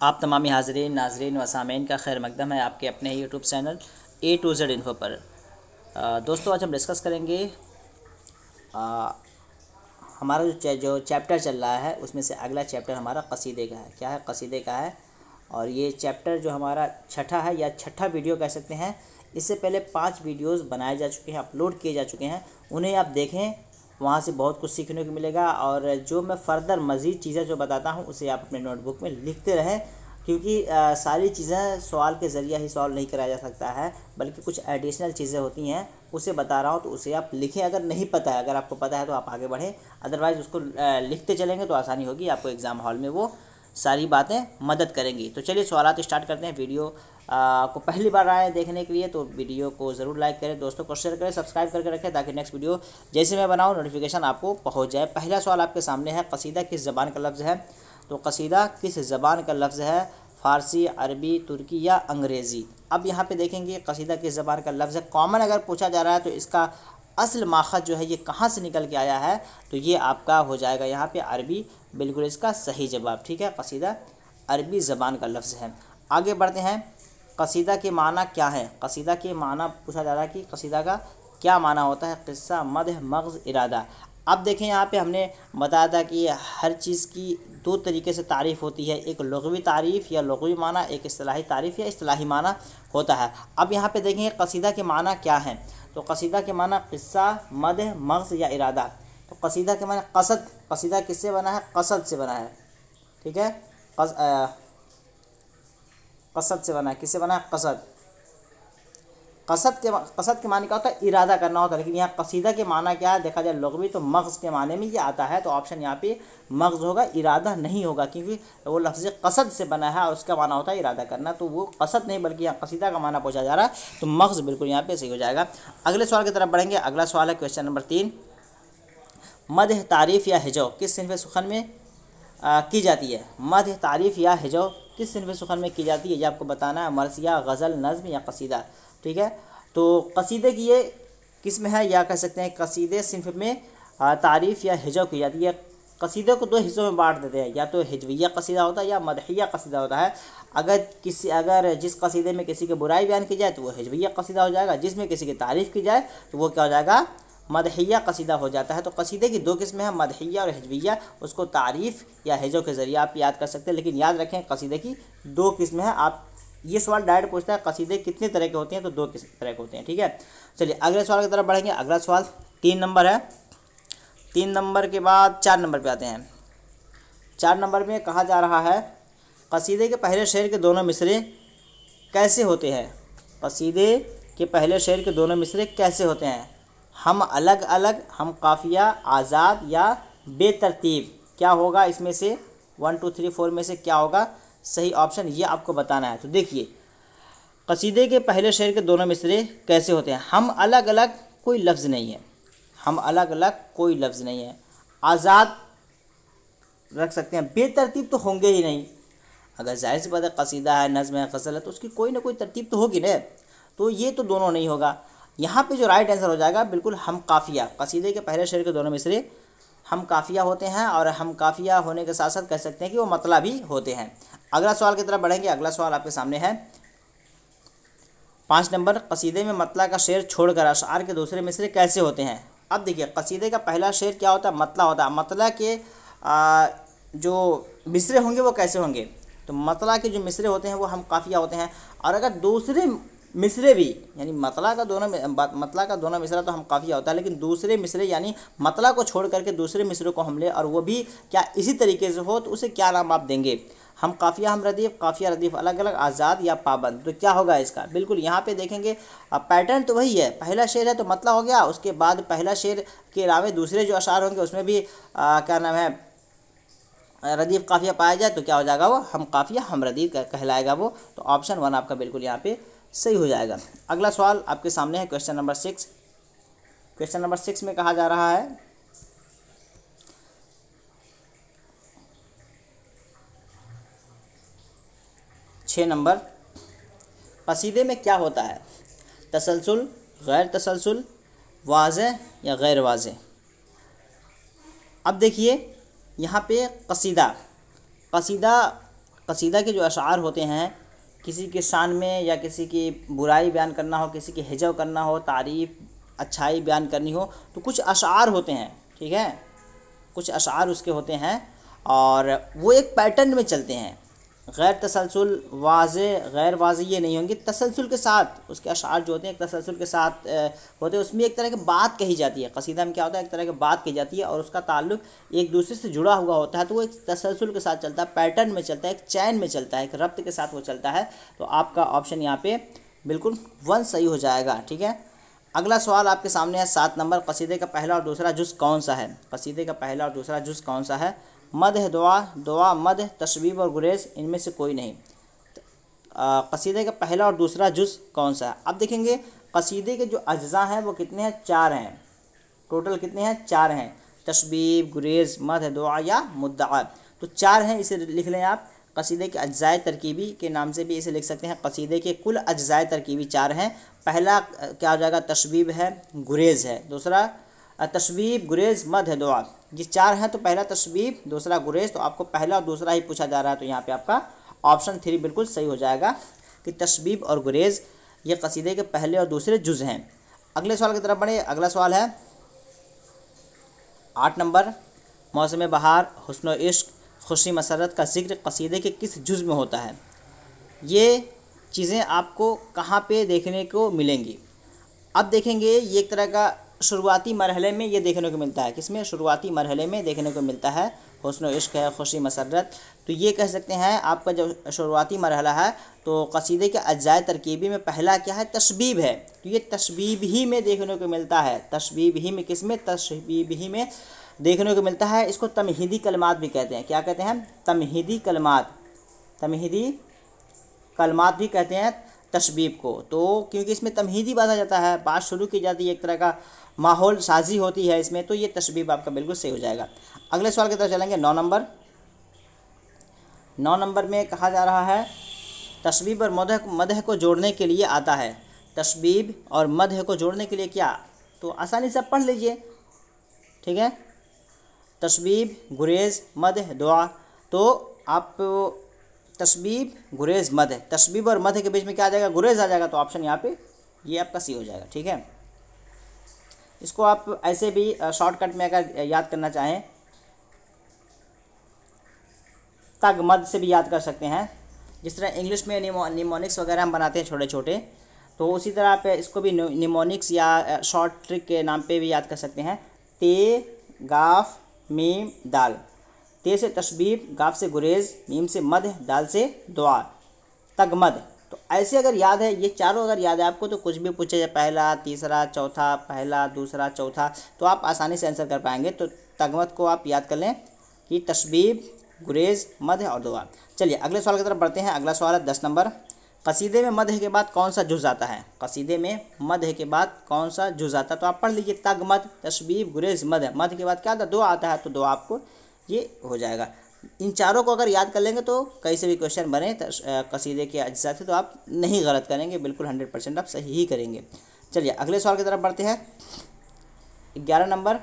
आप तमामी हाज़रीन नाज़रीन व सामीन का खैर मकदम है आपके अपने ही YouTube channel A to Z info पर। दोस्तों आज हम डिस्कस करेंगे हमारा जो चैप्टर चल रहा है उसमें से अगला चैप्टर हमारा कसीदे का है। क्या है? कसीदे का है। और ये चैप्टर जो हमारा छठा है या छठा वीडियो कह सकते हैं। इससे पहले 5 वीडियोज़ बनाए जा चुके हैं, अपलोड किए जा चुके हैं, उन्हें आप देखें, वहाँ से बहुत कुछ सीखने को मिलेगा। और जो मैं फ़र्दर मज़ीद चीज़ें जो बताता हूँ उसे आप अपने नोटबुक में लिखते रहें, क्योंकि सारी चीज़ें सवाल के ज़रिए ही सॉल्व नहीं कराया जा सकता है, बल्कि कुछ एडिशनल चीज़ें होती हैं, उसे बता रहा हूँ तो उसे आप लिखें। अगर नहीं पता है, अगर आपको पता है तो आप आगे बढ़ें, अदरवाइज़ उसको लिखते चलेंगे तो आसानी होगी, आपको एग्ज़ाम हॉल में वो सारी बातें मदद करेंगी। तो चलिए सवालात स्टार्ट करते हैं। वीडियो को पहली बार आए देखने के लिए तो वीडियो को ज़रूर लाइक करें, दोस्तों को शेयर करें, सब्सक्राइब करके रखें ताकि नेक्स्ट वीडियो जैसे मैं बनाऊँ नोटिफिकेशन आपको पहुंच जाए। पहला सवाल आपके सामने है, कसीदा किस ज़बान का लफ्ज़ है? तो कसीदा किस ज़बान का लफ्ज़ है? फ़ारसी, अरबी, तुर्की या अंग्रेज़ी? अब यहाँ पे देखेंगे कसीदा किस ज़बान का लफ्ज़ है। कॉमन अगर पूछा जा रहा है तो इसका असल माखज़ जो है ये कहाँ से निकल के आया है, तो ये आपका हो जाएगा यहाँ पे अरबी, बिल्कुल इसका सही जवाब। ठीक है, कसीदा अरबी ज़बान का लफ्ज़ है। आगे बढ़ते हैं, कसीदा के माना क्या है? कसीदा के माना पूछा जा रहा है कि कसीदा का क्या माना होता है? क़िस्सा, मदह, मग़ज़, इरादा। अब देखें यहाँ पे हमने बताया था कि हर चीज़ की 2 तरीके से तारीफ़ होती है, एक लुग़वी तारीफ़ या लुग़वी माना, एक इस्तिलाही तारीफ़ या इस्तिलाही माना होता है। अब यहाँ पे देखेंगे कसीदा के माना क्या है। तो कसीदा के माना क़िस्सा, मदह, मग़ज़ या इरादा। तो कसीदा के माना क़सद, कसीदा किससे बना है? क़सद से बना है। ठीक है, क़सद से बना है। किससे बना है? क़सद। क़सद के माने क्या होता है? इरादा करना होता है। लेकिन यहाँ कसीदा के माना क्या है देखा जाए लुग़वी तो मग़ज़ के माने में ये आता है, तो ऑप्शन यहाँ पे मग़ज़ होगा, इरादा नहीं होगा, क्योंकि वो लफ्ज़ क़सद से बना है और उसका माना होता है इरादा करना। तो वो क़सद नहीं बल्कि यहाँ कसीदा का माना पूछा जा रहा है, तो मग़ज़ बिल्कुल यहाँ पे सही हो जाएगा। अगले सवाल की तरफ बढ़ेंगे। अगला सवाल है क्वेश्चन नंबर 3, मदह, तारीफ़ या हिजो किस सिनफ़ सुख़न में की जाती है? मदह, तारीफ़ या हिजो किस सिनफ़ सुख़न में की जाती है, ये आपको बताना है। मरसिया, गज़ल, नज़्म या कसीदा। ठीक है, तो कसीदे की ये किस्म है, या कह सकते हैं कसीदे सिनफ़ में तारीफ़ या हिजो की जाती है। कसीदे को 2 हिस्सों में बांट देते हैं, या तो हिजविया कसीदा होता है या मदहिया कसीदा होता है। अगर जिस कसीदे में किसी की बुराई बयान की जाए तो वो हिजविया कसीदा हो जाएगा, जिसमें किसी की तारीफ़ की जाए तो वो क्या हो जाएगा? मदहिया कसीदा हो जाता है। तो कसीदे की 2 किस्में हैं, मदहिया और हिजविया। उसको तारीफ़ या हिजो के ज़रिए आप याद कर सकते हैं, लेकिन याद रखें कसीदे की 2 किस्में हैं। आप ये सवाल डायरेक्ट पूछता है कसीदे कितने तरह के होते हैं, तो 2 तरह के होते हैं। ठीक है, चलिए अगले सवाल की तरफ बढ़ेंगे। अगला सवाल 3 नंबर है। 3 नंबर के बाद 4 नंबर पे आते हैं। 4 नंबर में कहा जा रहा है, कसीदे के पहले शेर के दोनों मिसरे कैसे होते हैं? कसीदे के पहले शेर के दोनों मिसरे कैसे होते हैं? हम अलग अलग, हम काफ़िया, आज़ाद या बेतरतीब? क्या होगा इसमें से? 1 2 3 4 में से क्या होगा सही ऑप्शन, ये आपको बताना है। तो देखिए, कसीदे के पहले शेर के दोनों मिसरे कैसे होते हैं? हम अलग अलग कोई लफ्ज़ नहीं है, हम अलग अलग कोई लफ्ज़ नहीं है। आज़ाद रख सकते हैं, बेतरतीब तो होंगे ही नहीं। अगर जाहिर सी बात है कसीदा है, नज़्म है, गज़ल है, तो उसकी कोई ना कोई तरतीब तो होगी ना। तो ये तो दोनों नहीं होगा। यहाँ पे जो राइट आंसर हो जाएगा बिल्कुल हम काफ़िया। कसीदे के पहले शेर के दोनों मिसरे हम काफ़िया होते हैं, और हम काफ़िया होने के साथ साथ कह सकते हैं कि वो मतला भी होते हैं। अगला सवाल की तरफ बढ़ेंगे। अगला सवाल आपके सामने है 5 नंबर, कसीदे में मतला का शेर छोड़कर अशआर के दूसरे मिसरे कैसे होते हैं? अब देखिए, कसीदे का पहला शेर क्या होता है? मतला होता है। मतला के जो मिसरे होंगे वो कैसे होंगे? तो मतला के जो मिसरे होते हैं वो हम काफ़िया होते हैं। और अगर दूसरे मिसरे भी, यानी मतला का दोनों मिसरा तो हम काफ़िया होता है, लेकिन दूसरे मिसरे यानी मतला को छोड़ करके दूसरे मिसरे को हम ले और वो भी क्या इसी तरीके से हो, तो उसे क्या नाम आप देंगे? हम काफ़िया, हम रदीफ़, काफ़िया रदीफ़ अलग अलग, आज़ाद या पाबंद? तो क्या होगा इसका? बिल्कुल यहाँ पे देखेंगे पैटर्न तो वही है। पहला शेर है तो मतला हो गया, उसके बाद पहला शेर के अलावा दूसरे जो अशार होंगे उसमें भी क्या नाम है, रदीफ़ काफ़िया पाया जाए तो क्या हो जाएगा? वो हम काफ़िया हम रदीफ़ कहलाएगा वो। तो ऑप्शन 1 आपका बिल्कुल यहाँ पे सही हो जाएगा। अगला सवाल आपके सामने है क्वेश्चन नंबर 6। क्वेश्चन नंबर 6 में कहा जा रहा है, छः नंबर, कसीदे में क्या होता है? तसलसल, गैर तसलसल, वाज़े या गैर वाज़े? अब देखिए यहाँ पे कसीदा कसीदा के जो अशार होते हैं, किसी के शान में या किसी की बुराई बयान करना हो, किसी की हिजव करना हो, तारीफ़ अच्छाई बयान करनी हो, तो कुछ अशार होते हैं, ठीक है, कुछ अशार उसके होते हैं और वो एक पैटर्न में चलते हैं, गैर तसलसल वाज़े गैर वाज़े ये नहीं होंगे, तसलसल के साथ उसके अशार जो होते हैं एक तसलसल के साथ होते हैं। उसमें एक तरह की बात कही जाती है, कसीदा में क्या होता है, एक तरह की बात कही जाती है और उसका ताल्लुक एक दूसरे से जुड़ा हुआ होता है, तो वो एक तसलसल के साथ चलता है, पैटर्न में चलता है, एक चैन में चलता है, एक रब्त के साथ वो चलता है। तो आपका ऑप्शन यहाँ पे बिल्कुल 1 सही हो जाएगा, ठीक है। अगला सवाल आपके सामने है 7 नंबर, कसीदे का पहला और दूसरा जुज़ कौन सा है? कसीदे का पहला और दूसरा जुज़ कौन सा है? मदह, दुआ, दुआ, मदह, तशबीब और गुरेज, इनमें से कोई नहीं। कसीदे का पहला और दूसरा जुज़ कौन सा है? अब देखेंगे कसीदे के जो अज्जा हैं वो कितने हैं, 4 हैं, टोटल कितने हैं, 4 हैं, तशबीब, गुरेज, मदह, दुआ या मुद्दआ, तो 4 हैं, इसे लिख लें आप। कसीदे के अज्जाए तरकीबी के नाम से भी इसे लिख सकते हैं। कसीदे के कुल अज्जाए तरकीबी 4 हैं। पहला क्या हो जाएगा, तशबीब है, गुरेज है, दूसरा तशबीब, गुरेज, मद है, दुआ, ये 4 हैं। तो पहला तशबीब, दूसरा गुरेज, तो आपको पहला और दूसरा ही पूछा जा रहा है, तो यहाँ पे आपका ऑप्शन 3 बिल्कुल सही हो जाएगा कि तशबीब और गुरेज ये कसीदे के पहले और दूसरे जुज़ हैं। अगले सवाल की तरफ बढ़े। अगला सवाल है 8 नंबर, मौसम बहार, हुस्न इश्क, खुशी मसरत का जिक्र कसीदे के किस जुज़ में होता है? ये चीज़ें आपको कहाँ पे देखने को मिलेंगी? अब देखेंगे ये एक तरह का शुरुआती मरहले में ये देखने को मिलता है। किसमें? शुरुआती मरहले में देखने को मिलता है। हुस्न इश्क है, खुशी मसरत, तो ये कह सकते हैं आपका जो शुरुआती मरहला है, तो कसीदे के अज्जाए तरकीबी में पहला क्या है, तशबीब है, तो ये तशबीब ही में देखने को मिलता है। तशबीब ही में, किसमें? तशबीब ही में देखने को मिलता है। इसको तमहीदी कलमात भी कहते हैं। क्या कहते हैं? तमहीदी कलमात, तमहीदी कलमात भी कहते हैं तशबीब को। तो क्योंकि इसमें तमहीदी बांधा जाता है, बात शुरू की जाती है, एक तरह का माहौल साजी होती है इसमें, तो ये तशबीब आपका बिल्कुल सही हो जाएगा। अगले सवाल की तरफ चलेंगे। 9 नंबर, 9 नंबर में कहा जा रहा है तशबीब और मदह को जोड़ने के लिए आता है। तशबीब और मदह को जोड़ने के लिए क्या? तो आसानी से पढ़ लीजिए, ठीक है। तशबीब, गुरेज, मदह, दुआ, तो आप तशबीब, गुरेज, मदह, तशबीब और मदह के बीच में क्या आ जाएगा, गुरेज आ जाएगा, तो ऑप्शन यहाँ पे ये आपका सी हो जाएगा, ठीक है। इसको आप ऐसे भी शॉर्टकट में अगर याद करना चाहें, तग मद से भी याद कर सकते हैं। जिस तरह इंग्लिश में निमोनिक्स वगैरह हम बनाते हैं छोटे छोटे, तो उसी तरह आप इसको भी निमोनिक्स या शॉर्ट ट्रिक के नाम पे भी याद कर सकते हैं। ते, गाफ, मीम, दाल। ते से तशबीब, गाफ से गुरेज, मीम से मद, दाल से दुआ, तगमद। तो ऐसे अगर याद है, ये चारों अगर याद है आपको, तो कुछ भी पूछे जाए, पहला, तीसरा, चौथा, पहला, दूसरा, चौथा, तो आप आसानी से आंसर कर पाएंगे। तो तगमद को आप याद कर लें कि तशबीब, गुरेज, मद और दुआ। चलिए अगले सवाल की तरफ बढ़ते हैं। अगला सवाल है 10 नंबर, कसीदे में मदह के बाद कौन सा जुज़ आता है? कसीदे में मदह के बाद कौन सा जुज़ आता है? तो आप पढ़ लीजिए, तगमद, तशबीब, गुरेज, मद। मद के बाद क्या आता है? दुआ आता है, तो दुआ आपको ये हो जाएगा। इन चारों को अगर याद कर लेंगे तो कहीं से भी क्वेश्चन बने कसीदे के अज्जा से, तो आप नहीं गलत करेंगे, बिल्कुल 100% आप सही ही करेंगे। चलिए अगले सवाल की तरफ बढ़ते हैं। 11 नंबर,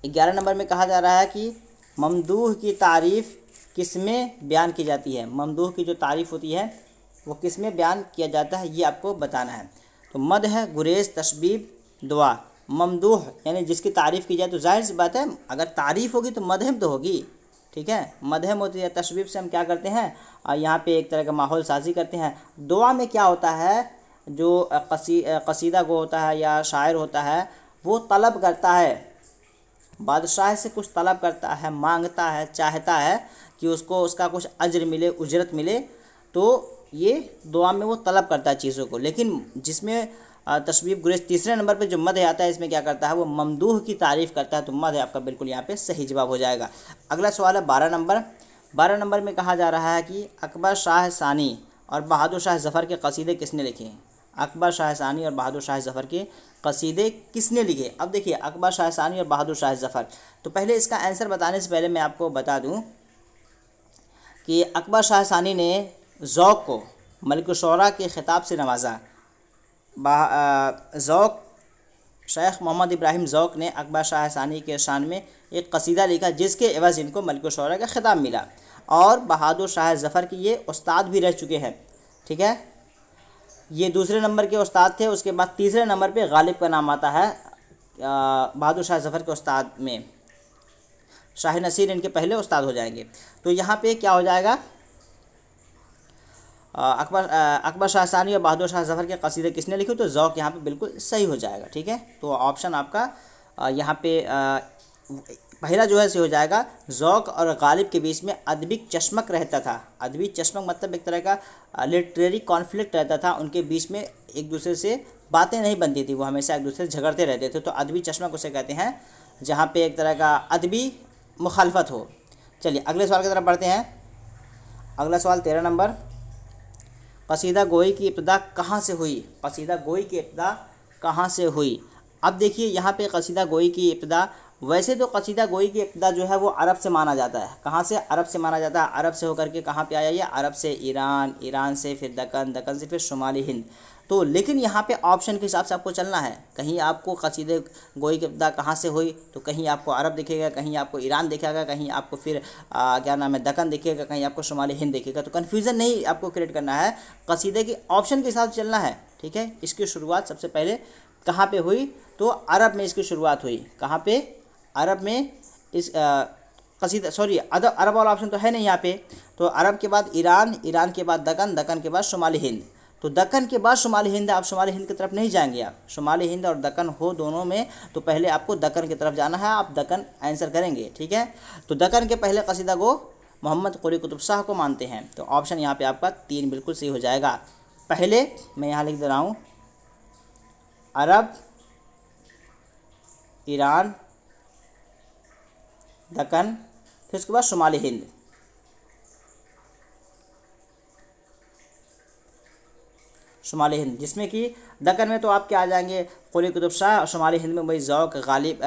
11 नंबर में कहा जा रहा है कि ममदूह की तारीफ़ किस में बयान की जाती है? ममदूह की जो तारीफ़ होती है वो किस में बयान किया जाता है, ये आपको बताना है। तो मद है, गुरेज, तशबीब, दुआ। ममदूह यानी जिसकी तारीफ़ की जाए, तो जाहिर सी बात है अगर तारीफ़ होगी तो मदहम तो होगी, ठीक है। मदहम होती है। तशबीब से हम क्या करते हैं, यहाँ पे एक तरह का माहौल साजी करते हैं। दुआ में क्या होता है, जो कसीदा गो होता है या शायर होता है, वो तलब करता है, बादशाह से कुछ तलब करता है, मांगता है, चाहता है कि उसको उसका कुछ अज्र मिले, उजरत मिले, तो ये दुआ में वो तलब करता है चीज़ों को। लेकिन जिसमें तशबीब, गुरेज, तीसरे नंबर पे जो मद आता है, इसमें क्या करता है, वो ममदूह की तारीफ़ करता है, तो मद आपका बिल्कुल यहाँ पे सही जवाब हो जाएगा। अगला सवाल है 12 नंबर। 12 नंबर में कहा जा रहा है कि अकबर शाह सानी और बहादुर शाह ज़फ़र के कसीदे किसने लिखे हैं? अकबर शाह सानी और बहादुर शाह ज़फ़र के कसीदे किसने लिखे? अब देखिए, अकबर शाह सानी और बहादुर शाह ज़फ़र, तो पहले इसका आंसर बताने से पहले मैं आपको बता दूँ कि अकबर शाह सानी ने ज़ौक़ को मलिक शुरा के ख़िताब से नवाजा। ज़ौक़, शेख मोहम्मद इब्राहिम ज़ौक़ ने अकबर शाह सानी के शान में एक कसीदा लिखा, जिसके एवज़ इनको मलिक शुरा का ख़िताब मिला। और बहादुर शाह ज़फ़र के ये उस्ताद भी रह चुके हैं। ठीक है, ये दूसरे नंबर के उस्ताद थे। उसके बाद तीसरे नंबर पे गालिब का नाम आता है बहादुर शाह ज़फ़र के उस्ताद में। शाह नसीर इनके पहले उस्ताद हो जाएंगे। तो यहाँ पे क्या हो जाएगा, अकबर शाह सानी और बहादुर शाह ज़फ़र के कसीदे किसने लिखे, तो ज़ौक़ यहाँ पे बिल्कुल सही हो जाएगा। ठीक है, तो ऑप्शन आपका यहाँ पे पहला जो है सही हो जाएगा। ज़ौक़ और गालिब के बीच में अदबी चश्मक रहता था। अदबी चश्मक मतलब एक तरह का लिटरेरी कॉन्फ्लिक्ट रहता था, उनके बीच में एक दूसरे से बातें नहीं बनती थी, वो हमेशा एक दूसरे से झगड़ते रहते थे। तो अदबी चश्मक उसे कहते हैं जहाँ पे एक तरह का अदबी मुखालफत हो। चलिए अगले सवाल की तरफ बढ़ते हैं। अगला सवाल 13 नंबर, कसीदा गोई की इब्तिदा कहाँ से हुई। कसीदा गोई की इब्तिदा कहाँ से हुई। अब देखिए यहाँ पे कसीदा गोई की इब्तिदा, वैसे तो कसीदा गोई की इब्तिदा जो है वो अरब से माना जाता है। कहाँ से, अरब से माना जाता है। अरब से होकर के कहाँ पे आया ये, अरब से ईरान, ईरान से फिर दक्कन, दक्कन से फिर शुमाली हिंद। तो लेकिन यहाँ पे ऑप्शन के हिसाब से आपको चलना है। कहीं आपको कसीदे गोई की इब्तिदा कहाँ से हुई, तो कहीं आपको अरब दिखेगा, कहीं आपको ईरान दिखेगा, कहीं आपको फिर क्या नाम है दक्कन दिखेगा, कहीं आपको शुमाली हिंद दिखेगा। तो कन्फ्यूज़न नहीं आपको क्रिएट करना है, कसीदे के ऑप्शन के हिसाब से चलना है। ठीक है, इसकी शुरुआत सबसे पहले कहाँ पे हुई, तो अरब में इसकी शुरुआत हुई। कहाँ पे, अरब में इस कसीदा, सॉरी अरब वाला ऑप्शन तो है नहीं यहाँ पे। तो अरब के बाद ईरान, ईरान के बाद दक्कन, दक्कन के बाद शुमाली हिंद। तो दक्कन के बाद शुमाली हिंद, आप शुमाली हिंद की तरफ नहीं जाएंगे। आप शुमाली हिंद और दक्कन हो दोनों में, तो पहले आपको दक्कन की तरफ जाना है, आप दक्कन आंसर करेंगे। ठीक है, तो दक्कन के पहले कसीदा गो मोहम्मद कुली कुतुब शाह को मानते हैं। तो ऑप्शन यहाँ पे आपका 3 बिल्कुल सही हो जाएगा। पहले मैं यहाँ लिख दे रहा हूँ अरब, ईरान, दक्कन, फिर उसके बाद शुमाली हिंद। शुमाली हिंद जिसमें कि दक्कन में तो आपके आ जाएंगे कुली कुतुब शाह, और शुमाली हिंद में वही ज़ौक़, गालिब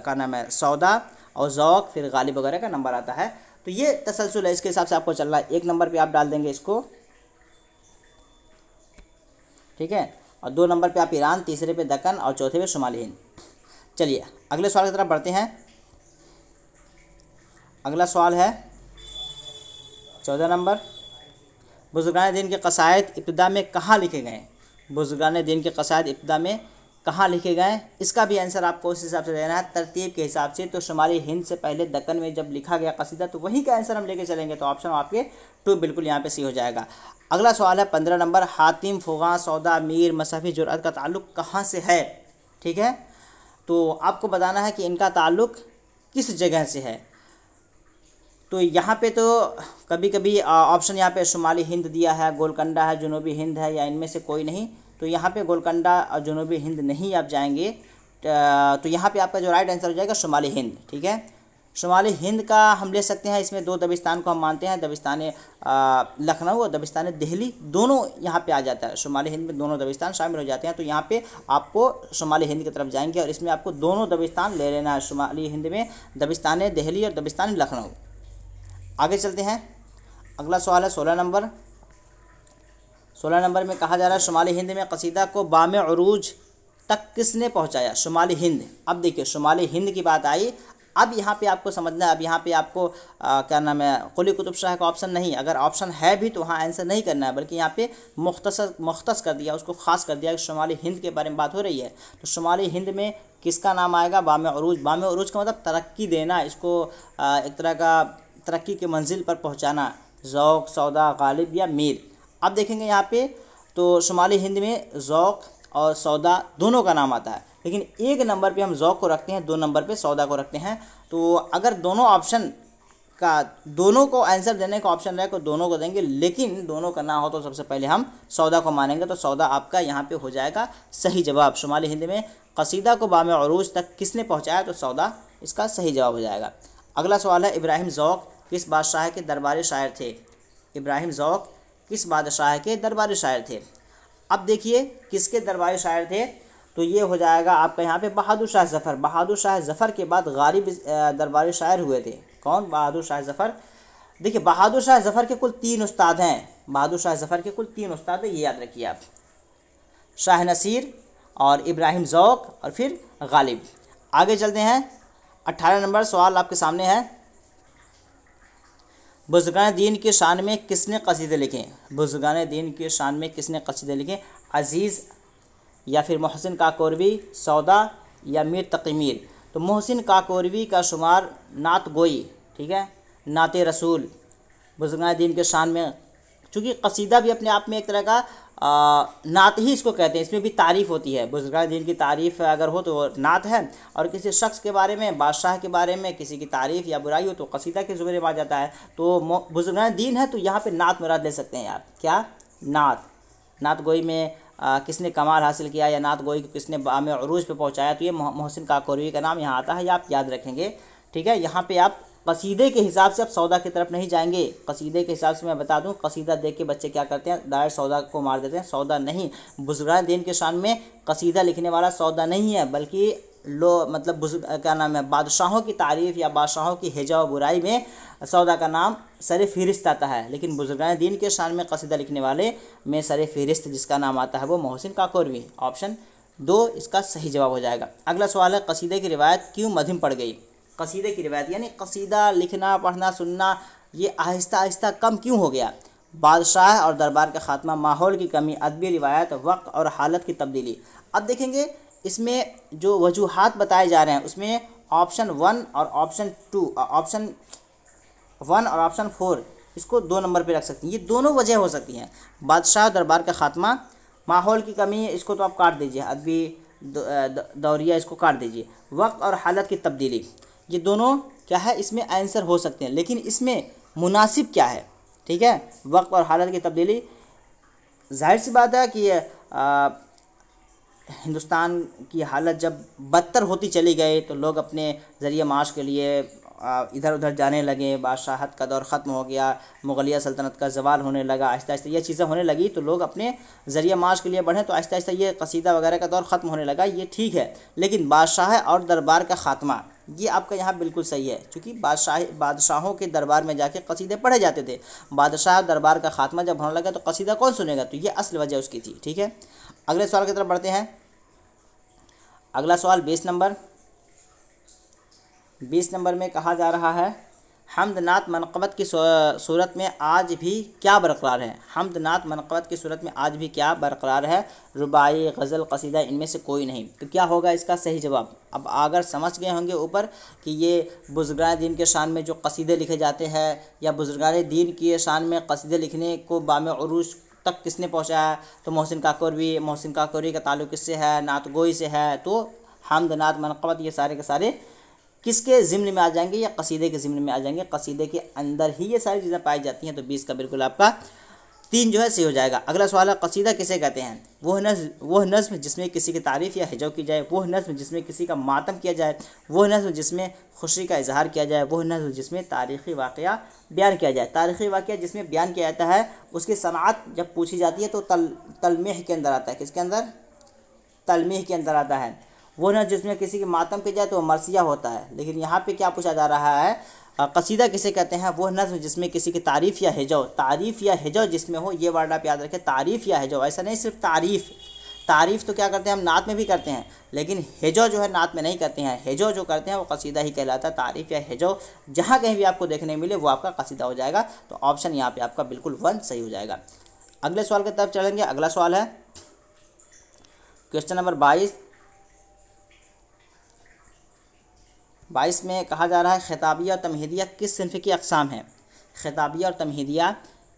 का नाम है सौदा, और ज़ौक़ फिर गालिब वगैरह का नंबर आता है। तो ये तसलसल है, इसके हिसाब से आपको चलना है। 1 नंबर पे आप डाल देंगे इसको, ठीक है, और 2 नंबर पे आप ईरान, तीसरे पे दक्कन और चौथे पे शुमाली हिंद। चलिए अगले सवाल की तरफ बढ़ते हैं। अगला सवाल है 14 नंबर, बुज़ुर्गान दीन के कसायद इब्तिदा में कहाँ लिखे गए। बुज़ुर्गान दीन के कसायद इब्तिदा में कहाँ लिखे गए, इसका भी आंसर आपको उस हिसाब से देना है, तरतीब के हिसाब से। तो शुमाली हिंद से पहले दक्कन में जब लिखा गया कसीदा, तो वहीं का आंसर हम लेके चलेंगे। तो ऑप्शन आपके 2 बिल्कुल यहाँ पे सही हो जाएगा। अगला सवाल है 15 नंबर, हातिम, फुगा, सौदा, मीर, मसफ़ी, जुरअत का ताल्लुक़ कहाँ से है। ठीक है, तो आपको बताना है कि इनका ताल्लुक़ किस जगह से है। तो यहाँ पे तो कभी कभी ऑप्शन यहाँ पे शुमाली हिंद दिया है, गोलकंडा है, जुनूबी हिंद है, या इनमें से कोई नहीं। तो यहाँ पे गोलकंडा और जुनूबी हिंद नहीं आप जाएंगे। तो यहाँ पे आपका जो राइट आंसर हो जाएगा शुमाली हिंद। ठीक है, शुमाली हिंद का हम ले सकते हैं, इसमें 2 दबिस्तान को हम मानते हैं, दबिस्तान लखनऊ और दबिस्तान दिल्ली, दोनों यहाँ पे आ जाता है। शुमाली हिंद में दोनों दबिस्तान शामिल हो जाते हैं। तो यहाँ पे आपको शुमाली हिंद की तरफ जाएंगे और इसमें आपको दोनों दबिस्तान ले लेना है। शुमाली हिंद में दबिस्तान दिल्ली और दबिस्तान लखनऊ। आगे चलते हैं। अगला सवाल है 16 नंबर। 16 नंबर में कहा जा रहा है शुमाली हिंद में कसीदा को बामे उरूज तक किसने पहुंचाया। शुमाली हिंद, अब देखिए शुमाली हिंद की बात आई। अब यहाँ पे आपको समझना है, अब यहाँ पे आपको क्या नाम है, कुली कुतुब शाह का ऑप्शन नहीं, अगर ऑप्शन है भी तो वहाँ आंसर नहीं करना है, बल्कि यहाँ पे मुख्तस कर दिया, उसको ख़ास कर दिया कि शुमाली हिंद के बारे में बात हो रही है। तो शुमाली हिंद में किसका नाम आएगा, बामे उरूज। बामे उरूज का मतलब तरक्की देना, इसको एक तरह का तरक्की के मंजिल पर पहुंचाना, ज़ौक़, सौदा, गालिब या मीर। अब देखेंगे यहाँ पे तो शुमाली हिंद में ज़ौक़ और सौदा दोनों का नाम आता है, लेकिन 1 नंबर पे हम ज़ौक़ को रखते हैं, 2 नंबर पे सौदा को रखते हैं। तो अगर दोनों ऑप्शन का, दोनों को आंसर देने का ऑप्शन रहे तो दोनों को देंगे, लेकिन दोनों का ना हो तो सबसे पहले हम सौदा को मानेंगे। तो सौदा आपका यहाँ पे हो जाएगा सही जवाब। शुमाली हिंद में कसीदा को बामे उरूज तक किसने पहुँचाया, तो सौदा इसका सही जवाब हो जाएगा। अगला सवाल है इब्राहिम ज़ौक़ किस बादशाह के दरबारी शायर थे। इब्राहिम ज़ौक़ किस बादशाह के दरबारी शायर थे। अब देखिए किसके दरबारी शायर थे, तो ये हो जाएगा आपका यहाँ पे बहादुर शाह ज़फ़र। बहादुर शाह ज़फ़र के बाद गालिब दरबारी शायर हुए थे। कौन, बहादुर शाह ज़फ़र। देखिए बहादुर शाह ज़फ़र के कुल 3 उस्ताद हैं। बहादुर शाह ज़फ़र के कुल 3 उस्ताद हैं, ये याद रखिए आप, शाह नसीर और इब्राहिम ज़ौक़ और फिर गालिब। आगे चलते हैं। 18 नंबर सवाल आपके सामने है, बुज़ुर्गान दीन की शान में किसने कसीदे लिखे? बुज़ुर्गान दीन की शान में किसने कसीदे लिखे? अज़ीज़ या फिर मोहसिन काकोरवी, सौदा या मीर तकी मीर। तो मोहसिन काकोरवी का शुमार नात गोई, ठीक है, नात रसूल बुज़ुर्गान दीन के शान में, चूँकि कसीदा भी अपने आप में एक तरह का नात ही इसको कहते हैं, इसमें भी तारीफ़ होती है। बुज़ुर्गान दीन की तारीफ़ अगर हो तो वो नात है, और किसी शख्स के बारे में, बादशाह के बारे में किसी की तारीफ़ या बुराई हो तो कसीदा के ज़ुमरे में आ जाता है। तो बुज़ुर्गान दीन है तो यहाँ पे नात मुराद ले सकते हैं आप। क्या? नात। नात गोई में किसने कमाल हासिल किया या नात गोई को किसने बामे उरूज पे पहुँचाया, तो ये मोहसिन काकोरवी का नाम यहाँ आता है, ये आप याद रखेंगे, ठीक है। यहाँ पे आप कसीदे के हिसाब से आप सौदा की तरफ नहीं जाएंगे। कसीदे के हिसाब से मैं बता दूं, कसीदा देख के बच्चे क्या करते हैं, डायरेक्ट सौदा को मार देते हैं। सौदा नहीं, बुज़ुर्गान दीन के शान में कसीदा लिखने वाला सौदा नहीं है, बल्कि मतलब क्या नाम है, बादशाहों की तारीफ़ या बादशाहों की हिजा व बुराई में सौदा का नाम सर फ़हरिस्त आता है। लेकिन बुज़ुर्गान दीन के शान में कसीदा लिखने वाले में सर फ़हरिस्त जिसका नाम आता है वो मोहसिन काकोरवी। ऑप्शन 2 इसका सही जवाब हो जाएगा। अगला सवाल है, कसीदे की रिवायत क्यों मध्यम पड़ गई? कसीदे की रिवायत यानी कसीदा लिखना, पढ़ना, सुनना ये आहिस्ता आहिस्ता कम क्यों हो गया? बादशाह और दरबार का खात्मा, माहौल की कमी, अदबी रिवायत, वक्त और हालत की तब्दीली। अब देखेंगे इसमें जो वजूहात बताए जा रहे हैं उसमें ऑप्शन 1 और ऑप्शन 4 इसको 2 नंबर पे रख सकती हैं। ये दोनों वजह हो सकती हैं, बादशाह दरबार का खात्मा, माहौल की कमी, इसको तो आप काट दीजिए, अदबी दौरिया इसको काट दीजिए, वक्त और हालत की तब्दीली, ये दोनों क्या है इसमें आंसर हो सकते हैं। लेकिन इसमें मुनासिब क्या है, ठीक है, वक्त और हालत की तब्दीली। जाहिर सी बात है कि हिंदुस्तान की हालत जब बदतर होती चली गई तो लोग अपने ज़रिए माश के लिए इधर उधर जाने लगे, बादशाहत का दौर ख़त्म हो गया, मुग़लिया सल्तनत का ज़वाल होने लगा, आहिस्ता आहिस्ता ये चीज़ें होने लगी तो लोग अपने ज़रिए माश के लिए बढ़ें, तो आहिस्ता आहिस्ता ये कसीदा वगैरह का दौर ख़त्म होने लगा, ये ठीक है। लेकिन बादशाह और दरबार का ख़ात्मा ये आपका यहाँ बिल्कुल सही है, क्योंकि बादशाहों के दरबार में जाके कसीदे पढ़े जाते थे। बादशाह दरबार का ख़ात्मा जब होने लगा तो कसीदा कौन सुनेगा, तो ये असल वजह उसकी थी, ठीक है। अगले सवाल की तरफ बढ़ते हैं। अगला सवाल 20 नंबर में कहा जा रहा है, हम्द नात मनक़बत की सूरत में आज भी क्या बरकरार है? हम्द नात मनक़बत की सूरत में आज भी क्या बरकरार है? रुबाई, गज़ल, कसीदा, इनमें से कोई नहीं। तो क्या होगा इसका सही जवाब? अब अगर समझ गए होंगे ऊपर कि ये बुज़ुर्गान दीन के शान में जो कसीदे लिखे जाते हैं या बुज़ुर्गान दीन की शान में कसीदे लिखने को बामे उरूज तक किसने पहुँचाया, तो मोहसिन काकोरवी का ताल्लुक़ किससे है? नात गोई से है। तो हम्द नात मनक़बत ये सारे के सारे किसके ज़िम्न में आ जाएंगे? या कसीदे के ज़िम्न में आ जाएंगे, कसीदे के अंदर ही ये सारी चीज़ें पाई जाती हैं। तो 20 का बिल्कुल आपका 3 जो है सही हो जाएगा। अगला सवाल है, कसीदा किसे कहते हैं? वह नज़्म जिसमें किसी की तारीफ़ या हिजव की जाए, वह नज़्म जिसमें किसी का मातम किया जाए, वह नज़्म जिसमें खुशी का इजहार किया जाए, वह नज़्म जिसमें तारीख़ी वाक़या बयान किया जाए। तारीख़ी वाक़या जिसमें बयान किया जाता है उसकी सनअत जब पूछी जाती है तो तलमीह के अंदर आता है। किसके अंदर? तलमीह के अंदर आता है। वो न जिसमें किसी की मातम की जाए तो वो मरसिया होता है। लेकिन यहाँ पे क्या पूछा जा रहा है, कसीदा किसे कहते हैं? वो नज़्म जिसमें किसी की तारीफ़ या हिजव जिसमें हो, ये वर्ड आप याद रखें, तारीफ़ या हिजव। ऐसा नहीं सिर्फ तारीफ़ तो क्या करते हैं हम नात में भी करते हैं, लेकिन हिजव जो है नात में नहीं करते हैं। हिजव जो करते हैं वो कसीदा ही कहलाता है। तारीफ़ या हिजव जहाँ कहीं भी आपको देखने मिले वो आपका कसीदा हो जाएगा। तो ऑप्शन यहाँ पर आपका बिल्कुल 1 सही हो जाएगा। अगले सवाल की तरफ चलेंगे। अगला सवाल है क्वेश्चन नंबर 22 में कहा जा रहा है, खिताबिया और तमहीदिया किस सिन्फ़ की अक़साम है? खिताबिया और तमहीदिया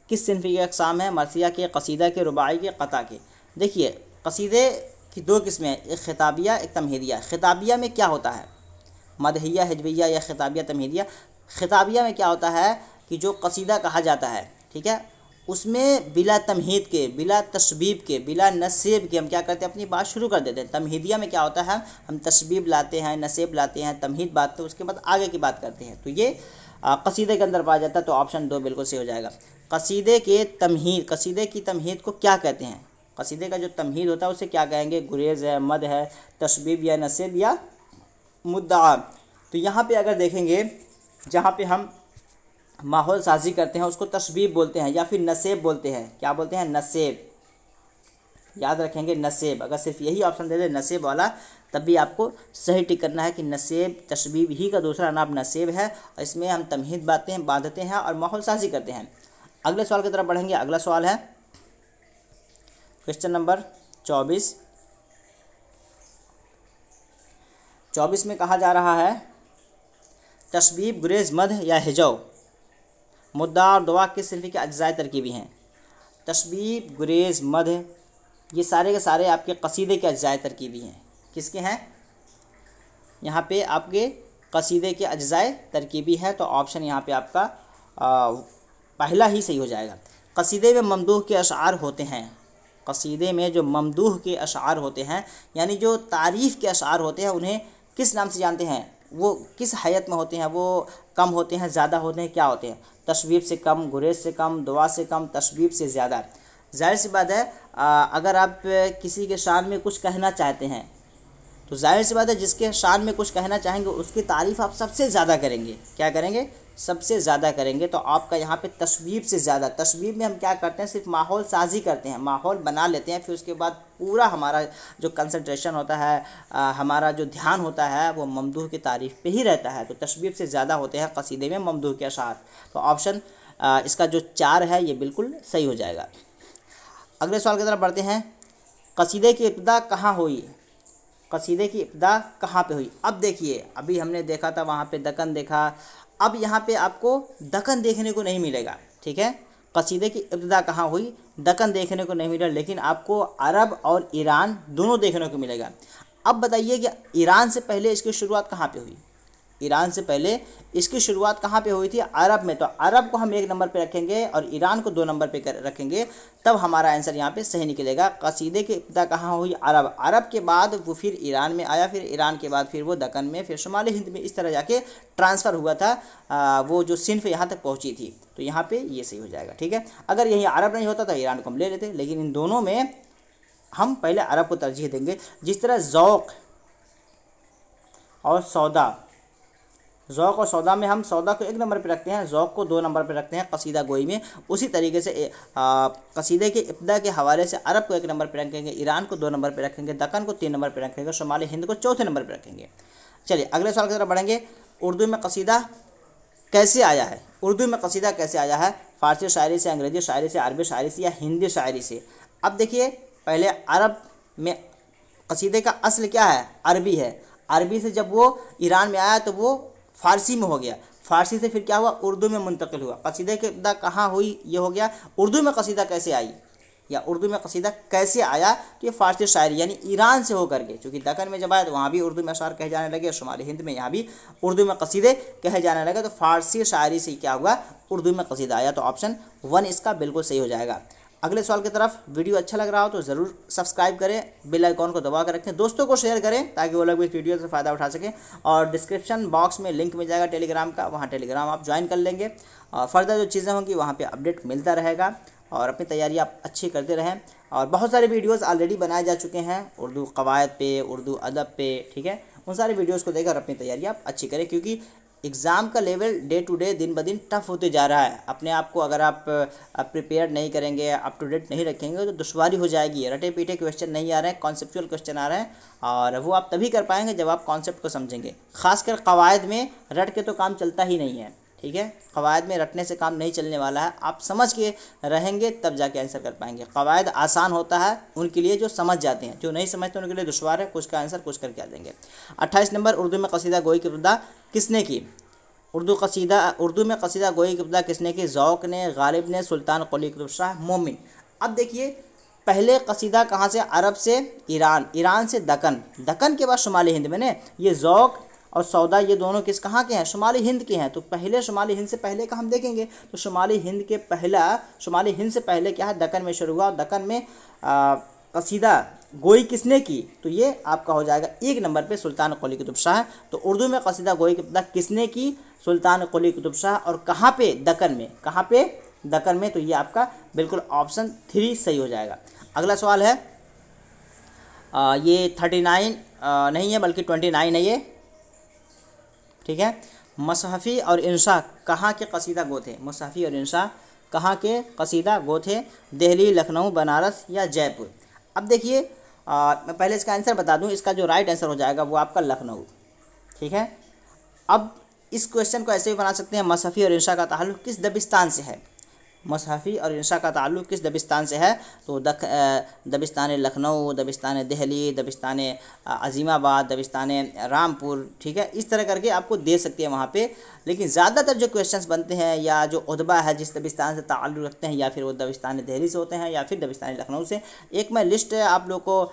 किस सिन्फ़ की अक़साम है? मरसिया के, कसीदा के, रुबाई के, क़ता के। देखिए कसीदे की 2 किस्में हैं, एक खिताबिया एक तमहीदिया। खिताबिया में क्या होता है? मदहिया, हिजविया या खिताबिया, तमहीदिया। खिताबिया में क्या होता है कि जो कसीदा कहा जाता है, ठीक है, उसमें बिला तमहीद के, बिला तशबीब के, बिला नसेब के हम क्या करते हैं, अपनी बात शुरू कर देते हैं। तमहीदिया में क्या होता है, हम तशबीब लाते हैं, नसेब लाते हैं, तमहीद बात, तो उसके बाद आगे की बात करते हैं। तो ये कसीदे के अंदर पाया जाता है। तो ऑप्शन 2 बिल्कुल सही हो जाएगा। कसीदे की तमहीद को क्या कहते हैं? कसीदे का जो तमहीद होता है उसे क्या कहेंगे? गुरेज़ है, मद है, तशबीब या नसेब या मुद्दा। तो यहाँ पर अगर देखेंगे, जहाँ पर हम माहौल साजी करते हैं उसको तशबीब बोलते हैं या फिर नसेब बोलते हैं। क्या बोलते हैं? नसेब। याद रखेंगे नसेब। अगर सिर्फ यही ऑप्शन दे दे नसेब वाला तब भी आपको सही टिक करना है कि नसेब तशबीब ही का दूसरा नाम नसेब है, और इसमें हम तमहीद बांधते हैं और माहौल साजी करते हैं। अगले सवाल की तरफ बढ़ेंगे। अगला सवाल है क्वेश्चन नंबर 24। 24 में कहा जा रहा है तशबीब, गुरेज, मद या हिजौ मुद्दा और दुआ किस सिलसिले के अज्जाए तरकीबी हैं। तशबीब, गुरेज, मद ये सारे के सारे आपके कसीदे के अज्जाए तरकीबी हैं। किसके हैं? यहाँ पे आपके कसीदे के अज्जाए तरकीबी है, तो ऑप्शन यहाँ पे आपका पहला ही सही हो जाएगा। कसीदे में ममदूह के अशआर होते हैं। कसीदे में जो ममदूह के अशआर होते हैं यानी जो तारीफ़ के अशआर होते हैं, उन्हें किस नाम से जानते हैं? वो किस हैयत में होते हैं? वो कम होते हैं, ज़्यादा होते हैं, क्या होते हैं? तशबीब से कम, गुरेज से कम, दुआ से कम, तशबीब से ज़्यादा। जाहिर सी बात है अगर आप किसी के शान में कुछ कहना चाहते हैं तो जाहिर सी बात है जिसके शान में कुछ कहना चाहेंगे उसकी तारीफ़ आप सबसे ज़्यादा करेंगे। क्या करेंगे? सबसे ज़्यादा करेंगे। तो आपका यहाँ पे तशबीब से ज़्यादा। तशबीब में हम क्या करते हैं? सिर्फ माहौल साजी करते हैं, माहौल बना लेते हैं, फिर उसके बाद पूरा हमारा जो कंसंट्रेशन होता है, हमारा जो ध्यान होता है वो ममदूह की तारीफ़ पे ही रहता है। तो तशबीब से ज़्यादा होते हैं कसीदे में ममदूह के अशार। तो ऑप्शन इसका जो 4 है ये बिल्कुल सही हो जाएगा। अगले सवाल की तरफ बढ़ते हैं। कसीदे की इब्तिदा कहाँ हुई? कसीदे की इब्तिदा कहाँ पे हुई? अब देखिए, अभी हमने देखा था वहाँ पे दक्कन देखा, अब यहाँ पे आपको दक्कन देखने को नहीं मिलेगा। ठीक है, कसीदे की इब्तिदा कहाँ हुई? दक्कन देखने को नहीं मिला, लेकिन आपको अरब और ईरान दोनों देखने को मिलेगा। अब बताइए कि ईरान से पहले इसकी शुरुआत कहाँ पे हुई? ईरान से पहले इसकी शुरुआत कहाँ पे हुई थी? अरब में। तो अरब को हम 1 नंबर पे रखेंगे और ईरान को 2 नंबर पे रखेंगे, तब हमारा आंसर यहाँ पे सही निकलेगा। कसीदे की इब्तिदा कहाँ हुई? अरब। अरब के बाद वो फिर ईरान में आया, फिर ईरान के बाद फिर वो दक्कन में, फिर शुमाली हिंद में, इस तरह जाके ट्रांसफ़र हुआ था। वो जो सिन्फ यहाँ तक पहुँची थी, तो यहाँ पर ये सही हो जाएगा। ठीक है, अगर यहीं अरब नहीं होता तो ईरान को हम ले लेते, लेकिन इन दोनों में हम पहले अरब को तरजीह देंगे। जिस तरह ज़ौक़ और सौदा, ज़ौक़ और सौदा में हम सौदा को 1 नंबर पे रखते हैं, ज़ौक़ को 2 नंबर पे रखते हैं कसीदा गोई में, उसी तरीके से कसीदे के इब्तिदा के हवाले से अरब को 1 नंबर पे रखेंगे, ईरान को 2 नंबर पे रखेंगे, दक्कन को 3 नंबर पे रखेंगे, शुमाली हिंद को 4थे नंबर पे रखेंगे। चलिए अगले सवाल की तरफ बढ़ेंगे। उर्दू में कसीदा कैसे आया है? उर्दू में कसीदा कैसे आया है? फ़ारसी शायरी से, अंग्रेज़ी शायरी से, अरबी शायरी से या हिंदी शायरी से? अब देखिए, पहले अरब में कसीदे का असल क्या है? अरबी है। अरबी से जब वो ईरान में आया तो वो फ़ारसी में हो गया, फ़ारसी से फिर क्या हुआ? उर्दू में मुंतकिल हुआ। कसीदे की इब्तिदा कहाँ हुई? ये हो गया। उर्दू में कसीदा कैसे आई या उर्दू में कसीदा कैसे आया? तो ये फ़ारसी शायरी यानी ईरान से होकर के, चूँकि दक्कन में जब आया तो वहाँ भी उर्दू में अशार कहे जाने लगे, शुमाली हिंद में यहाँ भी उर्दू में कसीदे कहे जाने लगे, तो फ़ारसी शायरी से क्या हुआ? उर्दू में कसीदा आया। तो ऑप्शन 1 इसका बिल्कुल सही हो जाएगा। अगले सवाल की तरफ। वीडियो अच्छा लग रहा हो तो ज़रूर सब्सक्राइब करें, बेल आइकॉन को दबा कर रखें, दोस्तों को शेयर करें ताकि वो लोग भी इस वीडियो से फ़ायदा उठा सकें। और डिस्क्रिप्शन बॉक्स में लिंक मिल जाएगा टेलीग्राम का, वहाँ टेलीग्राम आप ज्वाइन कर लेंगे और फर्दर जो चीज़ें होंगी वहाँ पे अपडेट मिलता रहेगा। और अपनी तैयारी आप अच्छी करते रहें। और बहुत सारे वीडियोज़ ऑलरेडी बनाए जा चुके हैं उर्दू कवायद पे, उर्दू अदब पे। ठीक है, उन सारे वीडियोज़ को देखकर अपनी तैयारी आप अच्छी करें, क्योंकि एग्ज़ाम का लेवल डे टू डे, दिन ब दिन टफ होते जा रहा है। अपने आप को अगर आप प्रिपेयर नहीं करेंगे, अप टू डेट नहीं रखेंगे तो दुश्वारी हो जाएगी। रटे पीटे क्वेश्चन नहीं आ रहे हैं, कॉन्सेप्चुअल क्वेश्चन आ रहे हैं, और वो आप तभी कर पाएंगे जब आप कॉन्सेप्ट को समझेंगे। खासकर कवायद में रट के तो काम चलता ही नहीं है। ठीक है, कवायद में रटने से काम नहीं चलने वाला है, आप समझ के रहेंगे तब जाके आंसर कर पाएंगे। कवायद आसान होता है उनके लिए जो समझ जाते हैं, जो नहीं समझते उनके लिए दुश्वार है। कुछ का आंसर कुछ करके आ देंगे। 28 नंबर। उर्दू में कसीदा गोई की इब्तिदा किसने की? उर्दू में कसीदा गोई की इब्तिदा किसने की? ज़ौक़ ने, गालिब ने, सुल्तान कुली कुतुब शाह, मोमिन। अब देखिए, पहले कसीदा कहाँ से? अरब से ईरान, ईरान से दक्कन, दक्कन के बाद शुमाली हिंद में ने। ये ज़ौक़ और सौदा ये दोनों किस कहाँ के हैं? शुमाली हिंद के हैं। तो पहले शुमाली हिंद से पहले का हम देखेंगे तो शुमाली हिंद से पहले क्या है? दक्कन में शुरू हुआ। और दक्कन में कसीदा गोई किसने की? तो ये आपका हो जाएगा 1 नंबर पे सुल्तान कुली कुतुब शाह। तो उर्दू में कसीदा गोई की इब्तिदा किसने की? सुल्तान कुली कुतुब शाह। और कहाँ पे? दक्कन में। कहाँ पे? दक्कन में। तो ये आपका बिल्कुल ऑप्शन 3 सही हो जाएगा। अगला सवाल है ये 39 नहीं है बल्कि 29 है ये। ठीक है, मुसहफ़ी और इंशा कहाँ के कसीदा गो थे? मुसहफ़ी और इंशा कहाँ के कसीदा गो थे? दिल्ली, लखनऊ, बनारस या जयपुर? अब देखिए, मैं पहले इसका आंसर बता दूं, इसका जो राइट आंसर हो जाएगा वो आपका लखनऊ। ठीक है, अब इस क्वेश्चन को ऐसे भी बना सकते हैं, मसहफ़ी और इंशा का ताल्लुक़ किस दबिस्तान से है। मसहफ़ी और इंशा का ताल्लुक़ किस दबिस्तान से है, तो दबिस्तान लखनऊ, दबिस्तान दिल्ली, दबिस्तान अज़ीमाबाद, दबिस्तान रामपुर। ठीक है, इस तरह करके आपको दे सकती है वहाँ पे। लेकिन ज़्यादातर जो क्वेश्चंस बनते हैं या जो उतबा है जिस दबिस्तान से ताल्लुक़ रखते हैं, या फिर वो दबिस्तान दिल्ली से होते हैं या फिर दबिस्तान लखनऊ से। एक मैं लिस्ट आप लोग को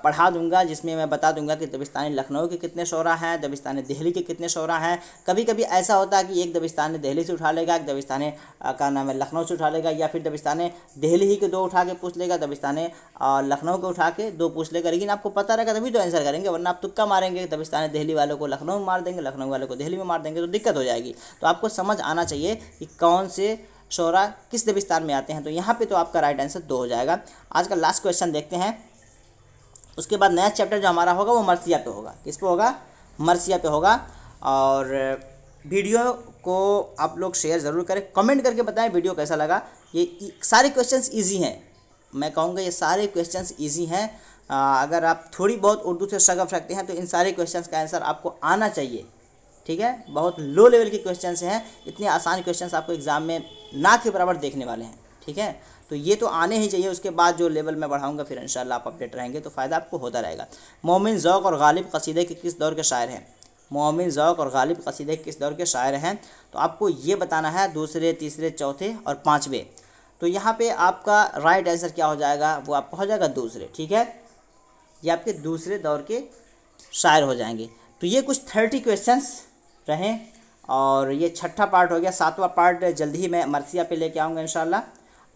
पढ़ा दूंगा जिसमें मैं बता दूंगा कि दबिस्तान लखनऊ के कितने शोरा हैं, दबिस्तान दिल्ली के कितने शोरा हैं। कभी कभी ऐसा होता है कि एक दबिस्तान दिल्ली से उठा लेगा, एक दबिस्तान का नाम है लखनऊ से उठा लेगा, या फिर दबिस्तान दिल्ली ही के 2 उठा के पूछ लेगा, दबिस्तान लखनऊ के उठा के 2 पूछ लेगा। लेकिन आपको पता रहेगा तभी तो आंसर करेंगे, वरना आप तुक्का मारेंगे, दबिस्तान दिल्ली वालों को लखनऊ में मार देंगे, लखनऊ वालों को दिल्ली में मार देंगे, तो दिक्कत हो जाएगी। तो आपको समझ आना चाहिए कि कौन से शोरा किस दबिस्तान में आते हैं। तो यहाँ पे तो आपका राइट आंसर 2 हो जाएगा। आज का लास्ट क्वेश्चन देखते हैं, उसके बाद नया चैप्टर जो हमारा होगा वो मरसिया पे होगा। किस पे होगा? मरसिया पे होगा। और वीडियो को आप लोग शेयर ज़रूर करें, कमेंट करके बताएं वीडियो कैसा लगा। ये सारे क्वेश्चंस इजी हैं, मैं कहूँगा ये सारे क्वेश्चंस इजी हैं। अगर आप थोड़ी बहुत उर्दू से शगफ रखते हैं तो इन सारे क्वेश्चंस का आंसर आपको आना चाहिए। ठीक है, बहुत लो लेवल के क्वेश्चंस हैं, इतने आसान क्वेश्चंस आपको एग्ज़ाम में ना के बराबर देखने वाले हैं। ठीक है, तो ये तो आने ही चाहिए। उसके बाद जो लेवल में बढ़ाऊंगा फिर इंशाल्लाह आप अपडेट रहेंगे तो फ़ायदा आपको होता रहेगा। मोमिन ज़ौक़ और गालिब कसीदे के किस दौर के शायर हैं? मोमिन ज़ौक़ और गालिब कसीदे किस दौर के शायर हैं? तो आपको ये बताना है दूसरे, तीसरे, चौथे और 5वें। तो यहाँ पे आपका राइट आंसर क्या हो जाएगा? वो आपका हो जाएगा दूसरे। ठीक है, ये आपके दूसरे दौर के शायर हो जाएंगे। तो ये कुछ 30 क्वेश्चंस रहें और ये 6ठा पार्ट हो गया। 7वां पार्ट जल्दी ही मैं मरसिया पे लेके आऊँगा इंशाल्लाह,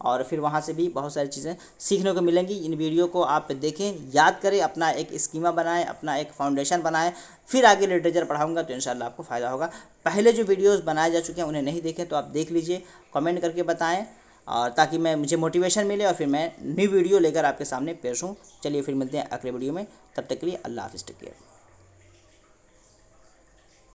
और फिर वहाँ से भी बहुत सारी चीज़ें सीखने को मिलेंगी। इन वीडियो को आप देखें, याद करें, अपना एक स्कीमा बनाएं, अपना एक फाउंडेशन बनाएं, फिर आगे लिटरेचर पढ़ाऊंगा तो इंशाल्लाह आपको फ़ायदा होगा। पहले जो वीडियोस बनाए जा चुके हैं उन्हें नहीं देखें तो आप देख लीजिए, कमेंट करके बताएं, और ताकि मुझे मोटिवेशन मिले और फिर मैं न्यू वीडियो लेकर आपके सामने पेश हूँ। चलिए फिर मिलते हैं अगले वीडियो में, तब तक के लिए अल्लाह हाफ़िज़, टेक केयर।